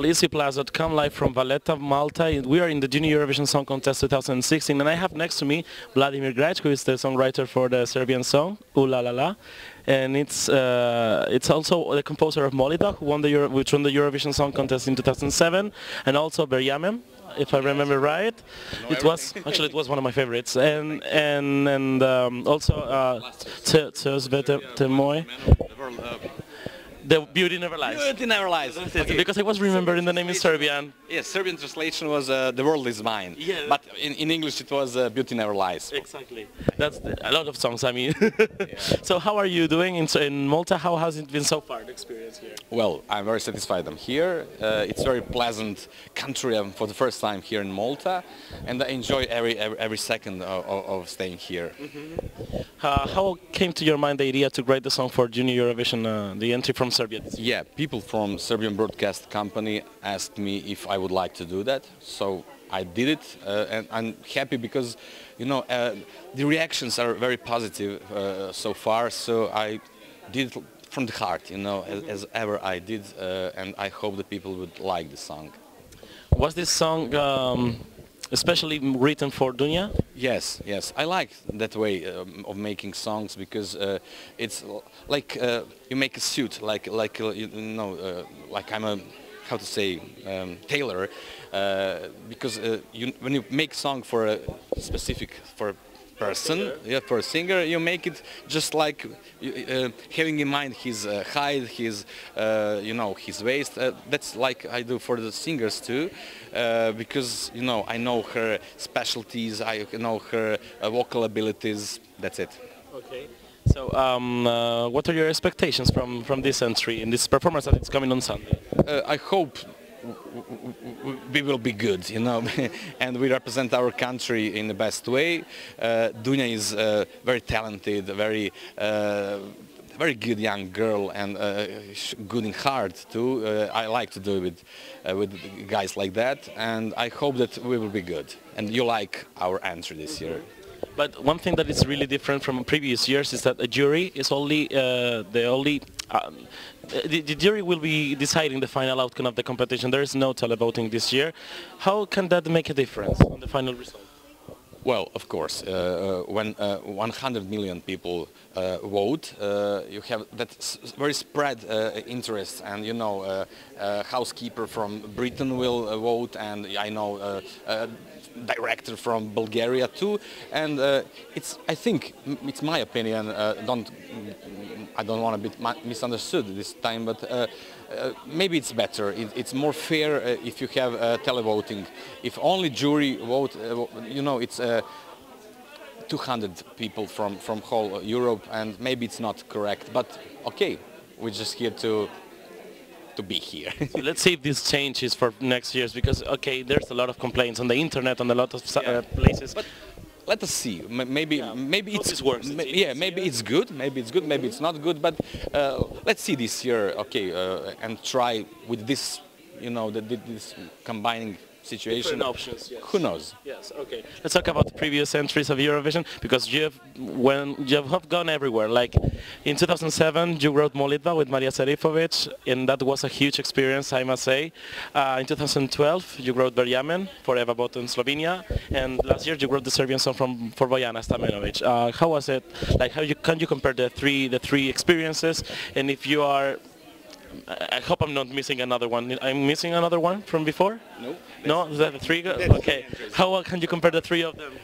Well, esc-plus.com, live from Valletta, Malta. We are in the Junior Eurovision Song Contest 2016, and I have next to me Vladimir Graić, who is the songwriter for the Serbian song "Ooh La La La," and it's also the composer of Molita, which won the Eurovision Song Contest in 2007, and also Verjamem, if I remember right. It was one of my favorites, and also Te Moj. The Beauty Never Lies. Beauty Never Lies. Okay. Because I was remembering the name in Serbian. Yes, Serbian translation was The World Is Mine. Yeah. But in English it was Beauty Never Lies. Exactly. That's a lot of songs, I mean. Yeah. So how are you doing in Malta? How has it been so far, the experience here? Well, I'm very satisfied I'm here. It's a very pleasant country. I'm for the first time here in Malta, and I enjoy every second of staying here. Mm-hmm. How came to your mind the idea to write the song for Junior Eurovision, the entry from Serbia? Yeah, people from Serbian broadcast company asked me if I would like to do that, so I did it, and I'm happy because, you know, the reactions are very positive so far, so I did it from the heart, you know, as ever I did, and I hope that people would like the song. Was this song especially written for Dunja? Yes, yes. I like that way of making songs because it's like you make a suit, like you know, like I'm a tailor, because when you make song for a specific person, for a singer, you make it just like having in mind his height, his you know, his waist. That's like I do for the singers too, because you know, I know her specialties, I know her vocal abilities. That's it. Okay. So what are your expectations from this entry in this performance that it's coming on Sunday? I hope we will be good, you know, and we represent our country in the best way. Dunja is very talented, very good young girl, and good in heart too. I like to do it with guys like that, and I hope that we will be good. And you like our entry this year. But one thing that is really different from previous years is that a jury is only the jury will be deciding the final outcome of the competition. There is no televoting this year. How can that make a difference on the final result? Well, of course, when 100 million people vote, you have that very spread interest, and you know, housekeeper from Britain will vote, and I know director from Bulgaria too, and I think it's my opinion. I don't want to be misunderstood this time, but maybe it's better. It's more fair if you have televoting. If only jury vote, you know, it's 200 people from whole Europe, and maybe it's not correct. But okay, we're just here to be here. So let's see if this changes for next years, because okay, there's a lot of complaints on the internet and a lot of places. But let us see. Maybe it's worse. Maybe it's good. Maybe it's not good. But let's see this year. Okay, and try with this. You know, this combining situation. Different options. Yes. Who knows? Yes. Okay. Let's talk about the previous entries of Eurovision, because you have gone everywhere. Like in 2007, you wrote Molitva with Maria Serifovic, and that was a huge experience, I must say. In 2012, you wrote Verjamem for Eva Bot in Slovenia, and last year you wrote the Serbian song for Bojana Stamenovic. How was it? Like, can you compare the three experiences? And if you are, I hope I'm not missing another one. I'm missing another one from before? No. No? Is that the three? Okay. How can you compare the three of them?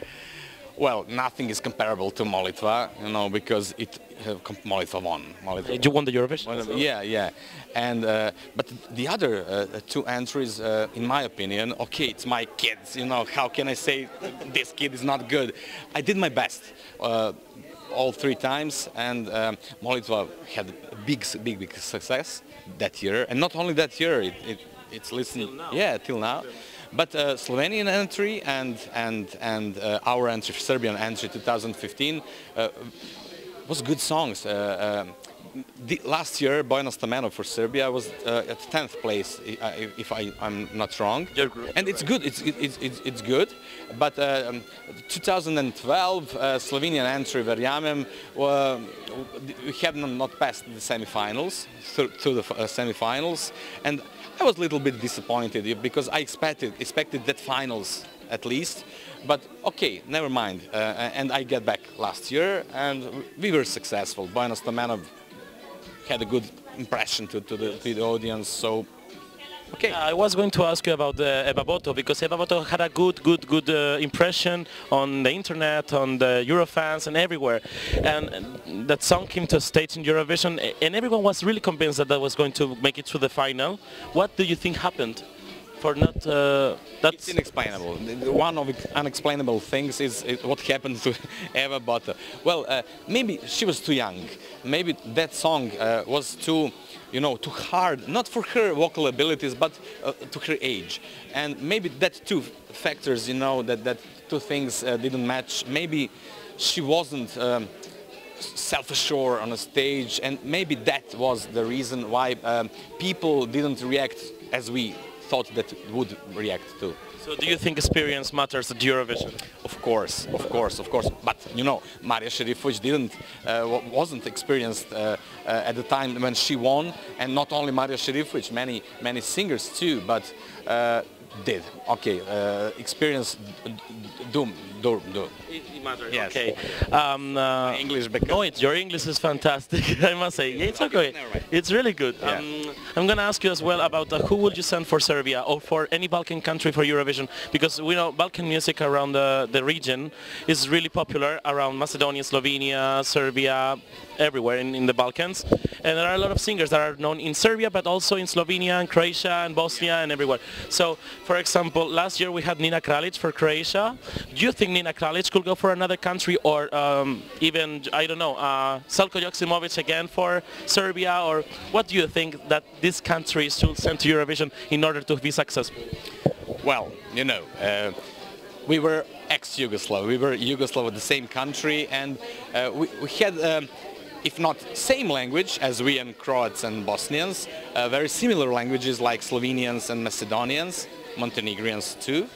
Well, nothing is comparable to Molitva, you know, because Molitva won. You won the Eurovision? Yeah. And but the other two entries, in my opinion, okay, it's my kids. You know, how can I say this kid is not good? I did my best. All three times, and Molitva had a big success that year, and not only that year, it's listened, till now. But Slovenian entry and our entry, Serbian entry 2015, was good songs. Last year, Bojana Stamenovic for Serbia was at 10th place, if I'm not wrong. And it's good. It's good. But 2012 Slovenian entry Verjamem, we have not passed the semi-finals, through the semi-finals, and I was a little bit disappointed because I expected that finals at least. But okay, never mind. And I get back last year, and we were successful. Bojan Stamenov had a good impression to the audience. So. Okay. I was going to ask you about Eva Boto, because Eva Boto had a good impression on the internet, on the Eurofans and everywhere. And that song came to stage in Eurovision, and everyone was really convinced that was going to make it to the final. What do you think happened? For not It's inexplainable. One of the unexplainable things is what happened to Eva Boto. Well, maybe she was too young. Maybe that song was too, too hard, not for her vocal abilities, but to her age. And maybe that two factors, that two things didn't match. Maybe she wasn't self-assured on a stage, and maybe that was the reason why people didn't react as we thought that would react to. So do you think experience matters at Eurovision? Of course. But Marija Šerifović wasn't experienced at the time when she won, and not only Marija Šerifović, many singers too. But did experience do. It matters. Yes. Okay. English, because no, your English is fantastic. I must say, it's okay. It's really good. Yeah. I'm going to ask you as well about who would you send for Serbia or for any Balkan country for Eurovision, because we know Balkan music around the region is really popular around Macedonia, Slovenia, Serbia, everywhere in the Balkans, and there are a lot of singers that are known in Serbia but also in Slovenia and Croatia and Bosnia and everywhere. So, for example, last year we had Nina Kraljic for Croatia. Do you think Nina Kraljic could go for another country, or even, I don't know, Selko Joksimovic again for Serbia, or what do you think that these countries should send to Eurovision in order to be successful? Well, we were ex-Yugoslav. We were Yugoslav, the same country, and we had, if not same language as we and Croats and Bosnians, very similar languages like Slovenians and Macedonians, Montenegrians too.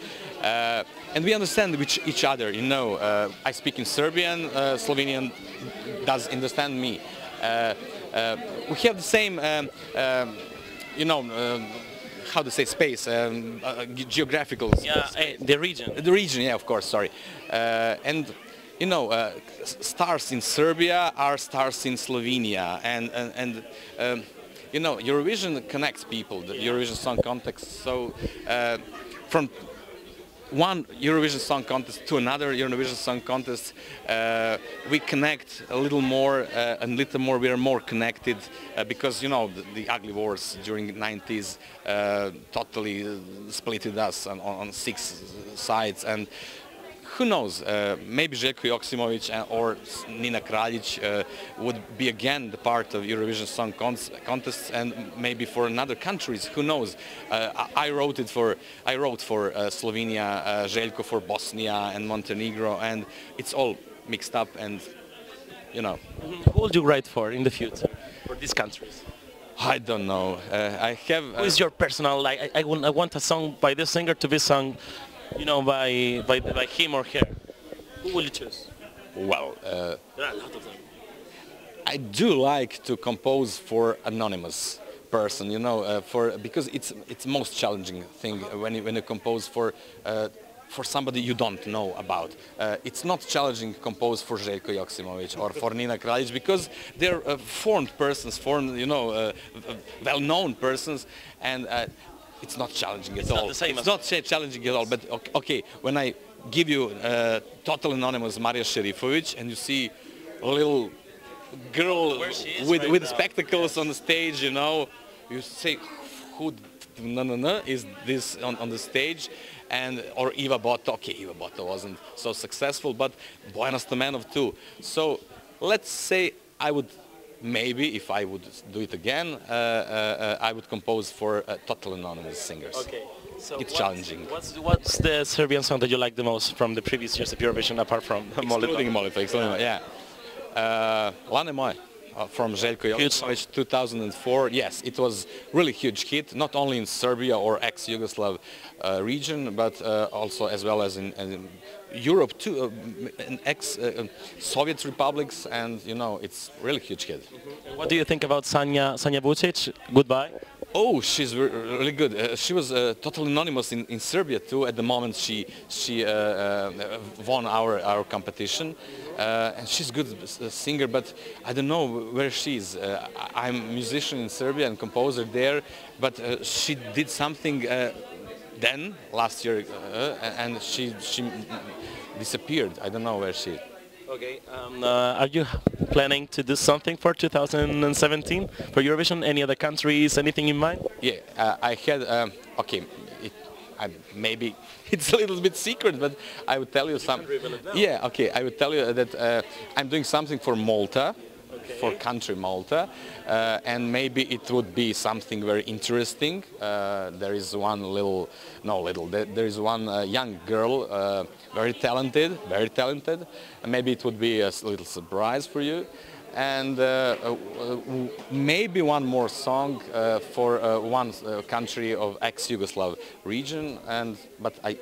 And we understand each other, I speak in Serbian, Slovenian does understand me. We have the same, how to say, space, geographical space. Yeah, the region. The region, yeah, of course, sorry. And, stars in Serbia are stars in Slovenia, and Eurovision connects people, the Eurovision Song Contest. So from one Eurovision Song Contest to another Eurovision Song Contest, we connect a little more, we are more connected, because, the ugly wars during the 90s totally splitted us on 6 sides, and who knows, maybe Željko Joksimović or Nina Kraljic would be again the part of Eurovision Song Contest, and maybe for another countries, who knows. I wrote for Slovenia, Željko for Bosnia and Montenegro, and it's all mixed up, and Who would you write for in the future, for these countries? I don't know. I have... Who is your personal, I want a song by this singer to be sung, by him or her? Who will you choose? Well, there are a lot of them. I do like to compose for anonymous person, because it's most challenging thing when you compose for somebody you don't know about. It's not challenging to compose for Željko Joksimović or for Nina Kraljic, because they're formed persons, well-known persons, and it's not challenging at all. It's not challenging at all, but okay, when I give you total anonymous Marija Šerifović and you see a little girl with spectacles on the stage, you say, who is this on the stage? Or Eva Boto. Okay, Eva Boto wasn't so successful, but Bojan Stamenov too. So let's say I would, maybe if I would do it again, I would compose for total anonymous singers. Okay. So it's challenging. What's the Serbian song that you like the most from the previous years of Eurovision, apart from Molitva? Yeah. Lane moje from Željko Joksimović, 2004. Yes, it was really huge hit, not only in Serbia or ex-Yugoslav region, but also as well as in Europe too, in ex-Soviet republics, and it's really huge hit. What do you think about Sanja Vucic? Goodbye. Oh, she's really good. She was totally anonymous in Serbia too. At the moment, she won our competition, and she's a good singer. But I don't know where she is. I'm a musician in Serbia and composer there, but she did something then last year, and she disappeared. I don't know where she is. Okay. Are you planning to do something for 2017 for Eurovision? Any other countries? Anything in mind? Yeah, I had. Okay, maybe it's a little bit secret, but I would tell you some. Yeah, okay. I would tell you that I'm doing something for Malta. Okay. For country Malta, and maybe it would be something very interesting. There is one there is one young girl, very talented, and maybe it would be a little surprise for you. And maybe one more song for one country of ex-Yugoslav region, but I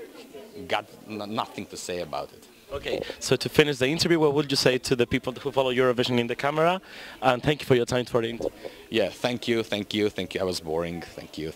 got nothing to say about it. Okay, so to finish the interview, what would you say to the people who follow Eurovision in the camera? And thank you for your time for the interview. Yeah, thank you. I was boring. Thank you.